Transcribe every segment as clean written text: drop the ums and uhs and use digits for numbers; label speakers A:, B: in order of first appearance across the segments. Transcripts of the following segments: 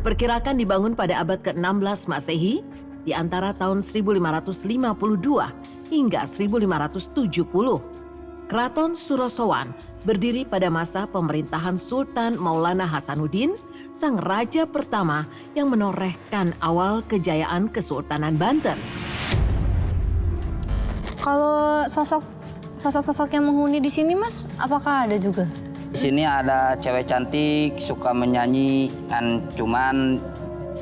A: Diperkirakan dibangun pada abad ke-16 Masehi di antara tahun 1552 hingga 1570. Keraton Surosowan berdiri pada masa pemerintahan Sultan Maulana Hasanuddin, sang raja pertama yang menorehkan awal kejayaan Kesultanan Banten.
B: Kalau sosok-sosok yang menghuni di sini, Mas, apakah ada juga?
C: Di sini ada cewek cantik, suka menyanyi, dan cuman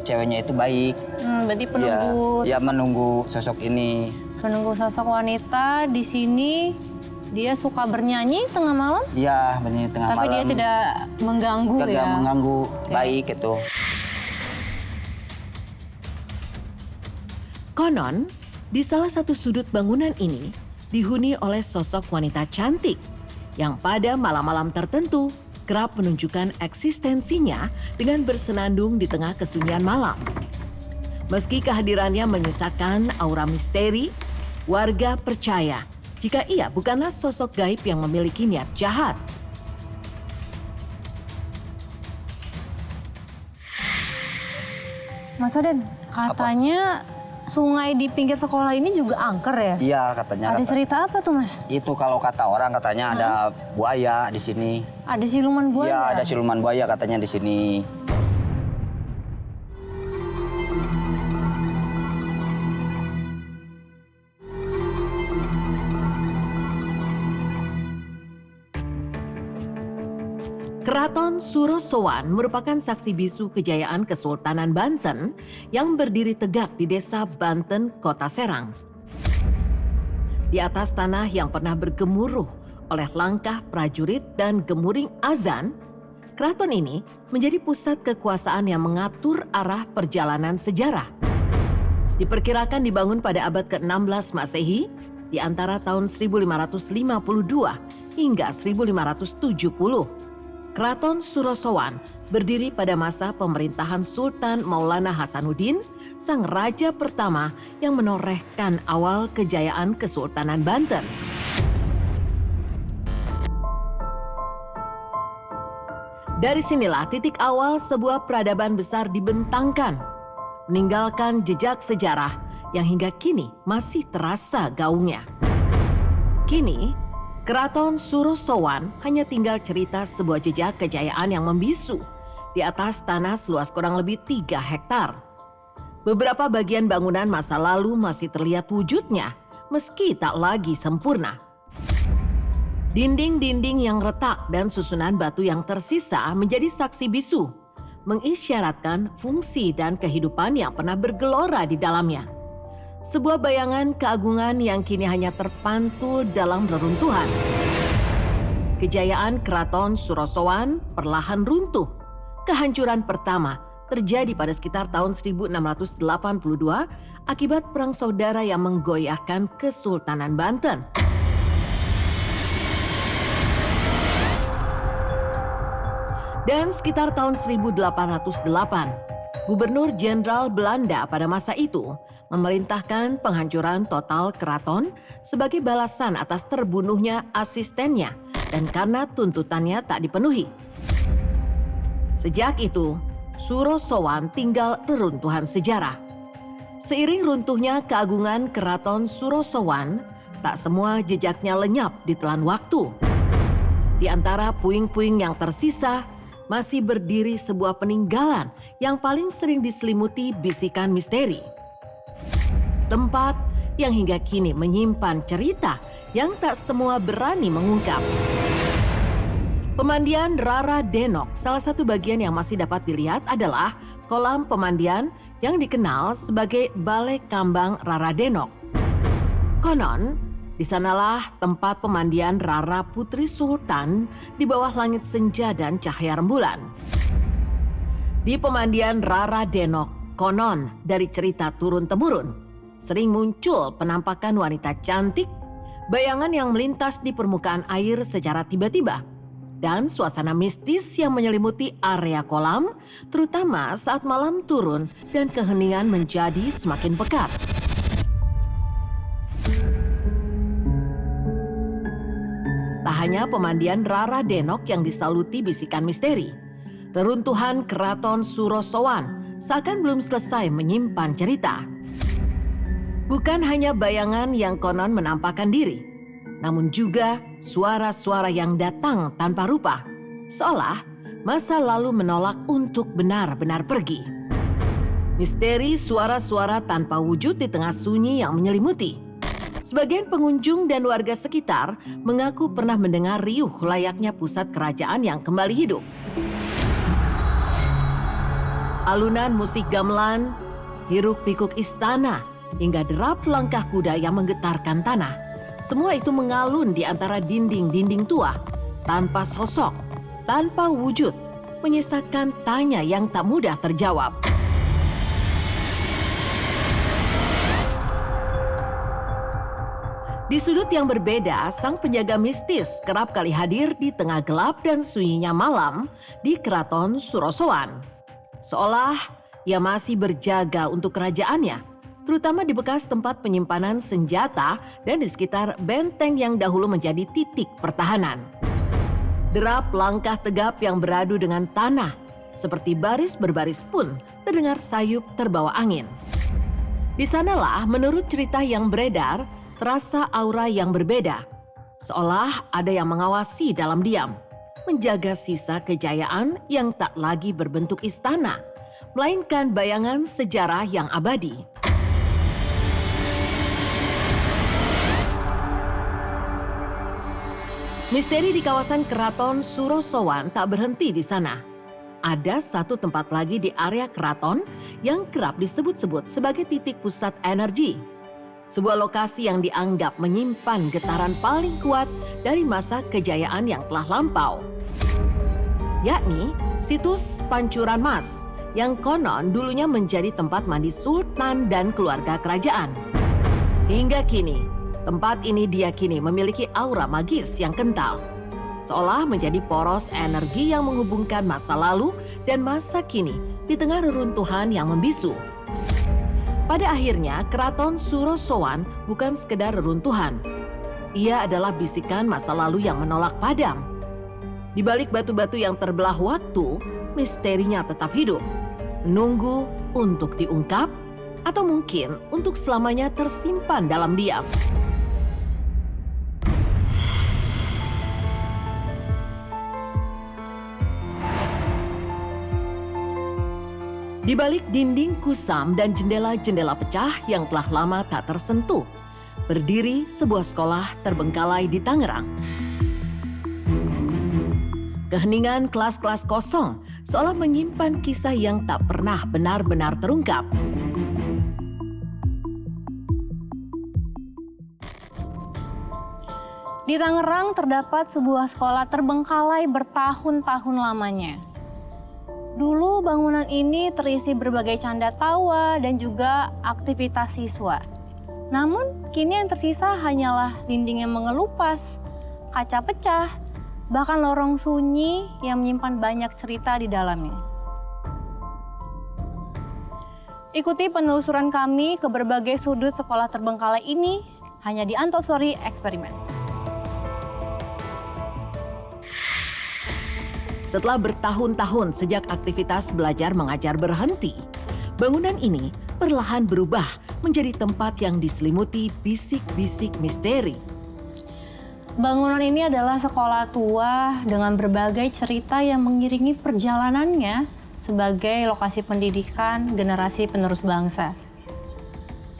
C: ceweknya itu baik.
B: Berarti penunggu
C: Ya, menunggu sosok ini.
B: menunggu sosok wanita di sini. Dia suka bernyanyi tengah malam,
C: Iya, menyanyi tengah
B: tapi
C: malam.
B: dia tidak mengganggu
C: Tidak
B: ya.
C: mengganggu, baik itu.
A: Konon, di salah satu sudut bangunan ini dihuni oleh sosok wanita cantik yang pada malam-malam tertentu kerap menunjukkan eksistensinya dengan bersenandung di tengah kesunyian malam. Meski kehadirannya menyisakan aura misteri, warga percaya jika ia bukanlah sosok gaib yang memiliki niat jahat.
B: Mas Aden, katanya sungai di pinggir sekolah ini juga angker ya?
C: Iya, katanya.
B: Ada cerita apa tuh, Mas?
C: Itu kalau kata orang katanya ada buaya di sini.
B: Ada siluman buaya?
C: Iya, ada siluman buaya katanya di sini.
A: Keraton Surosowan merupakan saksi bisu kejayaan Kesultanan Banten yang berdiri tegak di desa Banten, Kota Serang. Di atas tanah yang pernah bergemuruh oleh langkah prajurit dan gemuring azan, keraton ini menjadi pusat kekuasaan yang mengatur arah perjalanan sejarah. Diperkirakan dibangun pada abad ke-16 Masehi di antara tahun 1552 hingga 1570. Keraton Surosowan berdiri pada masa pemerintahan Sultan Maulana Hasanuddin, sang raja pertama yang menorehkan awal kejayaan Kesultanan Banten. Dari sinilah titik awal sebuah peradaban besar dibentangkan, meninggalkan jejak sejarah yang hingga kini masih terasa gaungnya. Kini, Keraton Surosowan hanya tinggal cerita sebuah jejak kejayaan yang membisu di atas tanah seluas kurang lebih 3 hektar. Beberapa bagian bangunan masa lalu masih terlihat wujudnya, meski tak lagi sempurna. Dinding-dinding yang retak dan susunan batu yang tersisa menjadi saksi bisu, mengisyaratkan fungsi dan kehidupan yang pernah bergelora di dalamnya. Sebuah bayangan keagungan yang kini hanya terpantul dalam reruntuhan. Kejayaan Keraton Surosowan perlahan runtuh. Kehancuran pertama terjadi pada sekitar tahun 1682 akibat perang saudara yang menggoyahkan Kesultanan Banten. Dan sekitar tahun 1808, Gubernur Jenderal Belanda pada masa itu memerintahkan penghancuran total keraton sebagai balasan atas terbunuhnya asistennya dan karena tuntutannya tak dipenuhi. Sejak itu, Surosowan tinggal reruntuhan sejarah. Seiring runtuhnya keagungan Keraton Surosowan, tak semua jejaknya lenyap ditelan waktu. Di antara puing-puing yang tersisa, masih berdiri sebuah peninggalan yang paling sering diselimuti bisikan misteri. Tempat yang hingga kini menyimpan cerita yang tak semua berani mengungkap. Pemandian Rara Denok, salah satu bagian yang masih dapat dilihat adalah kolam pemandian yang dikenal sebagai Balai Kambang Rara Denok. Konon, di sanalah tempat pemandian Rara Putri Sultan di bawah langit senja dan cahaya rembulan. Di pemandian Rara Denok, konon dari cerita turun-temurun, sering muncul penampakan wanita cantik, bayangan yang melintas di permukaan air secara tiba-tiba, dan suasana mistis yang menyelimuti area kolam, terutama saat malam turun dan keheningan menjadi semakin pekat. Tak hanya pemandian Rara Denok yang disaluti bisikan misteri, Reruntuhan Keraton Surosowan seakan belum selesai menyimpan cerita. Bukan hanya bayangan yang konon menampakkan diri, namun juga suara-suara yang datang tanpa rupa, seolah masa lalu menolak untuk benar-benar pergi. Misteri suara-suara tanpa wujud di tengah sunyi yang menyelimuti. Sebagian pengunjung dan warga sekitar mengaku pernah mendengar riuh layaknya pusat kerajaan yang kembali hidup. Alunan musik gamelan, hiruk-pikuk istana, hingga derap langkah kuda yang menggetarkan tanah. Semua itu mengalun di antara dinding-dinding tua, tanpa sosok, tanpa wujud, menyisakan tanya yang tak mudah terjawab. Di sudut yang berbeda, sang penjaga mistis kerap kali hadir di tengah gelap dan sunyinya malam di Keraton Surosowan. Seolah ia masih berjaga untuk kerajaannya, terutama di bekas tempat penyimpanan senjata dan di sekitar benteng yang dahulu menjadi titik pertahanan. Derap langkah tegap yang beradu dengan tanah, seperti baris berbaris pun terdengar sayup terbawa angin. Di sanalah menurut cerita yang beredar, terasa aura yang berbeda. Seolah ada yang mengawasi dalam diam, menjaga sisa kejayaan yang tak lagi berbentuk istana, melainkan bayangan sejarah yang abadi. Misteri di kawasan Keraton Surosowan tak berhenti di sana. Ada satu tempat lagi di area keraton yang kerap disebut-sebut sebagai titik pusat energi. Sebuah lokasi yang dianggap menyimpan getaran paling kuat dari masa kejayaan yang telah lampau. Yakni situs Pancuran Mas yang konon dulunya menjadi tempat mandi sultan dan keluarga kerajaan. Hingga kini, tempat ini diyakini memiliki aura magis yang kental, seolah menjadi poros energi yang menghubungkan masa lalu dan masa kini di tengah reruntuhan yang membisu. Pada akhirnya, Keraton Surosowan bukan sekedar reruntuhan. Ia adalah bisikan masa lalu yang menolak padam. Di balik batu-batu yang terbelah waktu, misterinya tetap hidup, menunggu untuk diungkap atau mungkin untuk selamanya tersimpan dalam diam. Di balik dinding kusam dan jendela-jendela pecah yang telah lama tak tersentuh, berdiri sebuah sekolah terbengkalai di Tangerang. Keheningan kelas-kelas kosong seolah menyimpan kisah yang tak pernah benar-benar terungkap.
B: Di Tangerang terdapat sebuah sekolah terbengkalai bertahun-tahun lamanya. Dulu bangunan ini terisi berbagai canda tawa dan juga aktivitas siswa. Namun kini yang tersisa hanyalah dinding yang mengelupas, kaca pecah, bahkan lorong sunyi yang menyimpan banyak cerita di dalamnya. Ikuti penelusuran kami ke berbagai sudut sekolah terbengkalai ini hanya di Antasori Eksperimen.
A: Setelah bertahun-tahun sejak aktivitas belajar mengajar berhenti, bangunan ini perlahan berubah menjadi tempat yang diselimuti bisik-bisik misteri.
B: Bangunan ini adalah sekolah tua dengan berbagai cerita yang mengiringi perjalanannya sebagai lokasi pendidikan generasi penerus bangsa.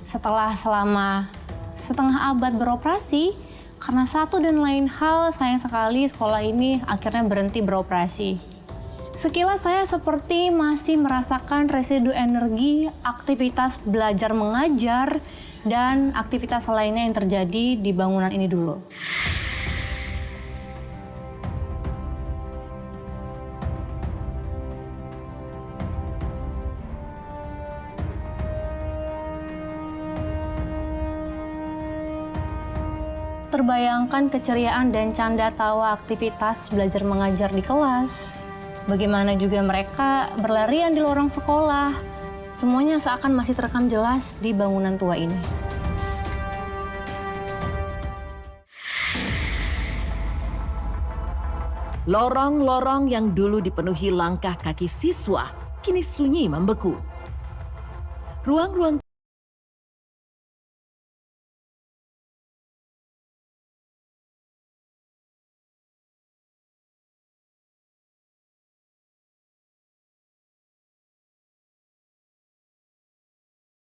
B: Setelah selama setengah abad beroperasi, karena satu dan lain hal, sayang sekali sekolah ini akhirnya berhenti beroperasi. Sekilas saya seperti masih merasakan residu energi, aktivitas belajar mengajar, dan aktivitas lainnya yang terjadi di bangunan ini dulu. Terbayangkan keceriaan dan canda tawa aktivitas belajar mengajar di kelas. Bagaimana juga mereka berlarian di lorong sekolah. Semuanya seakan masih terekam jelas di bangunan tua ini.
A: Lorong-lorong yang dulu dipenuhi langkah kaki siswa kini sunyi membeku. Ruang-ruang